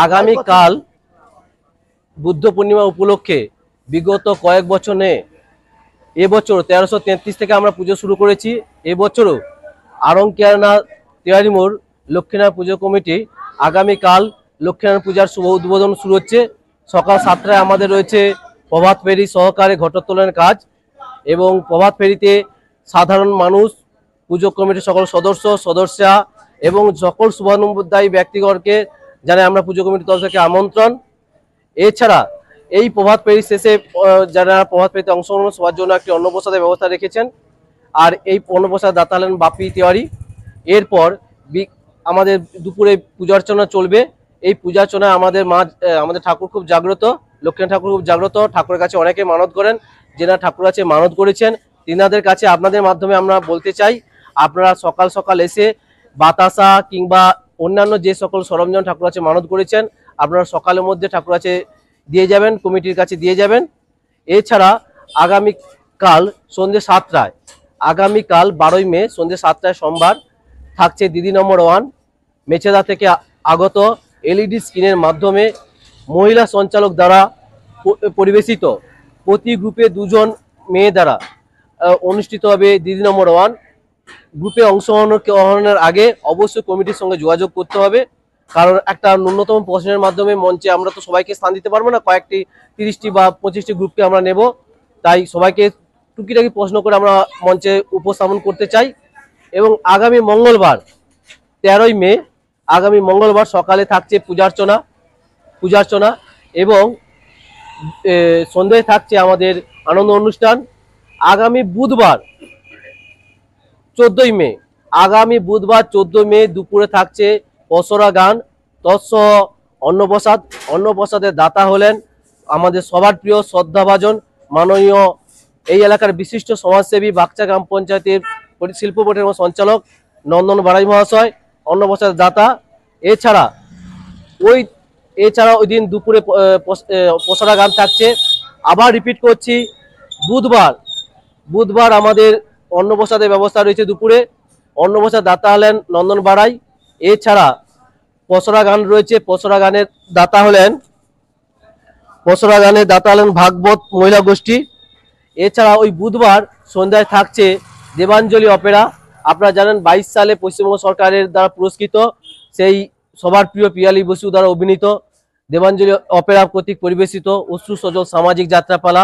আগামীকাল বুদ্ধ পূর্ণিমা উপলক্ষে বিগত কয়েক বছরে এবছর 1333 থেকে আমরা পুজো শুরু করেছি। এবছরও আরংকেয়ানা তিওয়ারি মোড় লক্ষ্মীনারায়ণ পুজো কমিটি আগামীকাল লক্ষ্মীনারায়ণ পূজার শুভ উদ্বোধন শুরু হচ্ছে। সকাল 7টায় আমাদের রয়েছে প্রভাত ফেরি সহকারে ঘটোত্তোলনের কাজ, এবং প্রভাত ফেরিতে সাধারণ মানুষ, পুজো কমিটির সকল সদস্যা এবং সকল শুভানুধ্যায়ী ব্যক্তিগণকে জানাই আমরা পুজো কমিটির তরফ থেকে আমন্ত্রণ। এছাড়া এই প্রভাত ফেরি শেষে যারা প্রভাত ফেরিতে অংশগ্রহণ সবার জন্য একটি অন্নপ্রসাদের ব্যবস্থা রেখেছেন, আর এই অন্নপ্রসাদ দাতা হলেন বাপি তিওয়ারি। এরপর আমাদের দুপুরে পূজা অর্চনা চলবে। এই পূজা অর্চনায় আমাদের ঠাকুর খুব জাগ্রত, লক্ষ্মী ঠাকুর খুব জাগ্রত। ঠাকুরের কাছে অনেকে মানত করেন, যেনারা ঠাকুর কাছে মানত করেছেন তিনাদের কাছে আপনাদের মাধ্যমে আমরা বলতে চাই, আপনারা সকাল সকাল এসে বাতাসা কিংবা অন্যান্য যে সকল সরঞ্জাম ঠাকুর কাছে মানত করেছেন আপনারা সকালের মধ্যে ঠাকুর কাছে দিয়ে যাবেন, কমিটির কাছে দিয়ে যাবেন। এছাড়া আগামীকাল সন্ধ্যে 7টায়, আগামীকাল 12ই মে সন্ধ্যে 7টায় সোমবার থাকছে দিদি নম্বর 1 মেচেদা থেকে আগত এলইডি স্ক্রিনের মাধ্যমে মহিলা সঞ্চালক দ্বারা পরিবেশিত প্রতি গ্রুপে 2 জন মেয়ে দ্বারা অনুষ্ঠিত হবে দিদি নম্বর 1। গ্রুপে অংশগ্রহণের আগে অবশ্যই কমিটির সঙ্গে যোগাযোগ করতে হবে, কারণ একটা ন্যূনতম প্রশ্নের মাধ্যমে মঞ্চে আমরা তো সবাইকে স্থান দিতে পারবো না, কয়েকটি 30টি বা 25টি গ্রুপকে আমরা নেব, তাই সবাইকে টুকিটাকি প্রশ্ন করে আমরা মঞ্চে উপস্থাপন করতে চাই। এবং আগামী মঙ্গলবার 13ই মে আগামী মঙ্গলবার সকালে থাকছে পূজার্চনা এবং সন্ধ্যায় থাকছে আমাদের আনন্দ অনুষ্ঠান। আগামী বুধবার 14ই মে আগামী বুধবার 14 মে দুপুরে থাকছে পসরা গান তৎসহ অন্নপ্রসাদের দাতা হলেন আমাদের সবার প্রিয় শ্রদ্ধাভাজন মাননীয় এই এলাকার বিশিষ্ট সমাজসেবী বাগচা গ্রাম পঞ্চায়েতের শিল্প বোর্ডের সঞ্চালক নন্দন বাড়াই মহাশয় অন্নপ্রসাদের দাতা। এছাড়া ওই দিন দুপুরে পসরা গান থাকছে। আবার রিপিট করছি, বুধবার আমাদের অন্নপ্রসাদের ব্যবস্থা রয়েছে দুপুরে। অন্নপ্রসাদ দাতা হলেন নন্দন বাড়াই। এছাড়া পসরা গান রয়েছে, পসরা গানের দাতা হলেন ভাগবত মহিলা গোষ্ঠী। এছাড়া ওই বুধবার সন্ধ্যায় থাকছে দেবাঞ্জলি অপেরা। আপনারা জানেন 22 সালে পশ্চিমবঙ্গ সরকারের দ্বারা পুরস্কৃত সেই সবার প্রিয় পিয়ালি বসু দ্বারা অভিনীত দেবাঞ্জলি অপেরা কর্তৃক পরিবেশিত অশ্রু সজল সামাজিক যাত্রাপালা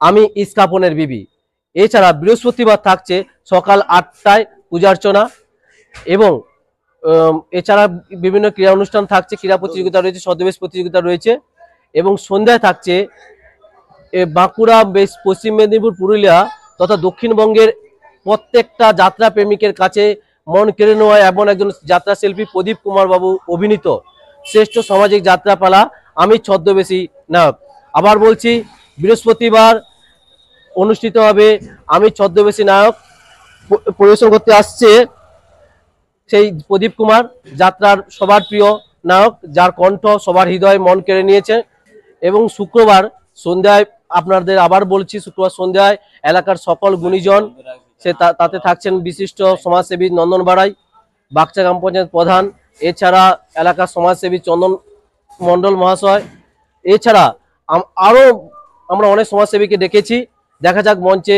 আমি ইস্কাপনের বিবি। এছাড়া বৃহস্পতিবার থাকছে সকাল 8টায় পূজার্চনা, এবং এছাড়া বিভিন্ন ক্রীড়া অনুষ্ঠান থাকছে, ক্রীড়া প্রতিযোগিতা রয়েছে, ছদ্মবেশ প্রতিযোগিতা রয়েছে। এবং সন্ধ্যায় থাকছে বাঁকুড়া, পশ্চিম মেদিনীপুর, পুরুলিয়া তথা দক্ষিণবঙ্গের প্রত্যেকটা যাত্রা প্রেমিকের কাছে মন কেড়ে নেওয়া এমন একজন যাত্রা শিল্পী প্রদীপ কুমার বাবু অভিনীত শ্রেষ্ঠ সামাজিক যাত্রাপালা আমি ছদ্মবেশী নায়ক। আবার বলছি, বৃহস্পতিবার অনুষ্ঠিত হবে আমি ছদ্মবেশী নায়ক। পরিবেশন করতে আসছে সেই প্রদীপ কুমার, যাত্রার সবার প্রিয় নায়ক, যার কণ্ঠ সবার হৃদয় মন কেড়ে নিয়েছে। এবং শুক্রবার সন্ধ্যায় আপনাদের আবার বলছি, শুক্রবার সন্ধ্যায় এলাকার সকল গুণীজন তাতে থাকছেন বিশিষ্ট সমাজসেবী নন্দন বাড়াই, বাগচা গ্রাম পঞ্চায়েত প্রধান, এছাড়া এলাকার সমাজসেবী চন্দন মণ্ডল মহাশয়। এছাড়া আরও আমরা অনেক সমাজসেবীকে ডেকেছি, দেখা যাক মঞ্চে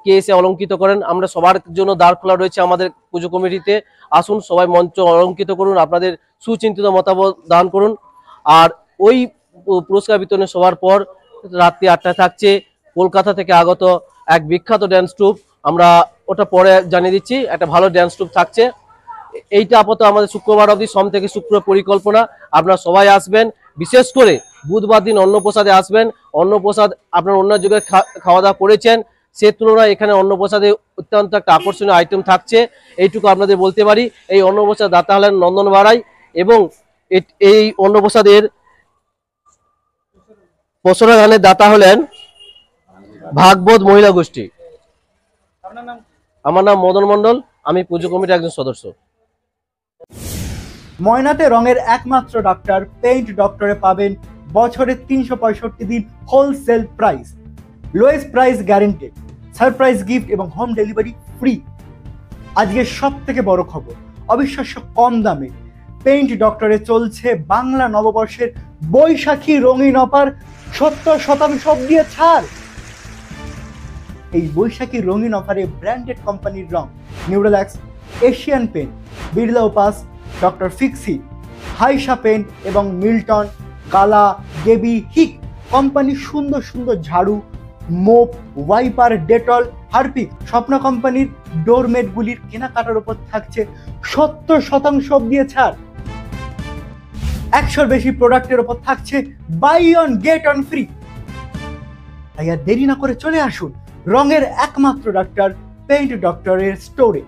কে এসে অলঙ্কিত করেন। আমরা সবার জন্য দ্বার খোলা রয়েছে আমাদের পুজো কমিটিতে। আসুন সবাই মঞ্চ অলঙ্কিত করুন, আপনাদের সুচিন্তিত মতামত দান করুন। আর ওই পুরস্কার বিতরণে সবার পর রাত্রি 8টায় থাকছে কলকাতা থেকে আগত এক বিখ্যাত ড্যান্স ট্রুপ। আমরা ওটা পরে জানিয়ে দিচ্ছি, একটা ভালো ড্যান্স ট্রুপ থাকছে। এইটা আপাতত আমাদের শুক্রবার অবধি সোম থেকে শুক্র পরিকল্পনা। আপনারা সবাই আসবেন, বিশেষ করে বুধবার দিন অন্নপ্রসাদে আসবেন। অন্নপ্রসাদ আপনারা অন্য যুগে খাওয়া দাওয়া করেছেন, সে তুলনায় এখানে অন্নপ্রসাদে অত্যন্ত একটা আকর্ষণীয় আইটেম থাকছে, এইটুকু আপনাদের বলতে পারি। এই অন্নপ্রসাদ দাতা হলেন নন্দন বাড়াই, এবং এই অন্নপ্রসাদের পসরা গানের দাতা হলেন ভাগবত মহিলা গোষ্ঠী। আমার নাম মদন মণ্ডল, আমি পুজো কমিটির একজন সদস্য। ময়নাতে রঙের একমাত্র ডক্টর পেইন্ট ডক্টরে পাবেন বছরে 365 দিন wholesale price, lowest price guaranteed, surprise gift এবং হোম ডেলিভারি ফ্রি। আজকে সব থেকে বড় খবর, অবিশ্বাস্য কম দামে পেইন্ট ডক্টরে চলছে বাংলা নববর্ষের বৈশাখী রঙিন অফার, 70% অবধি ছাড়। এই বৈশাখী রঙিন অফারে ব্র্যান্ডেড কোম্পানির রং Nerolac, Asian paint, Birla Opus, doctor Fixit, হাইসা পেন্ট এবং মিল্টন, গালা, গেবি, হিক কোম্পানির সুন্দর সুন্দর ঝাড়ু, মোপ, ওয়াইপার, ডেটল, হারপিক, স্বপ্ন কোম্পানির ডোরমেটগুলির কেনাকাটার উপর থাকছে 70% অবধি ছাড়। 100-র বেশি প্রোডাক্টের উপর থাকছে buy one get one free. তাই আর দেরি না করে চলে আসুন রঙের একমাত্র ডাক্তার পেইন্ট ডক্টরের স্টোরে।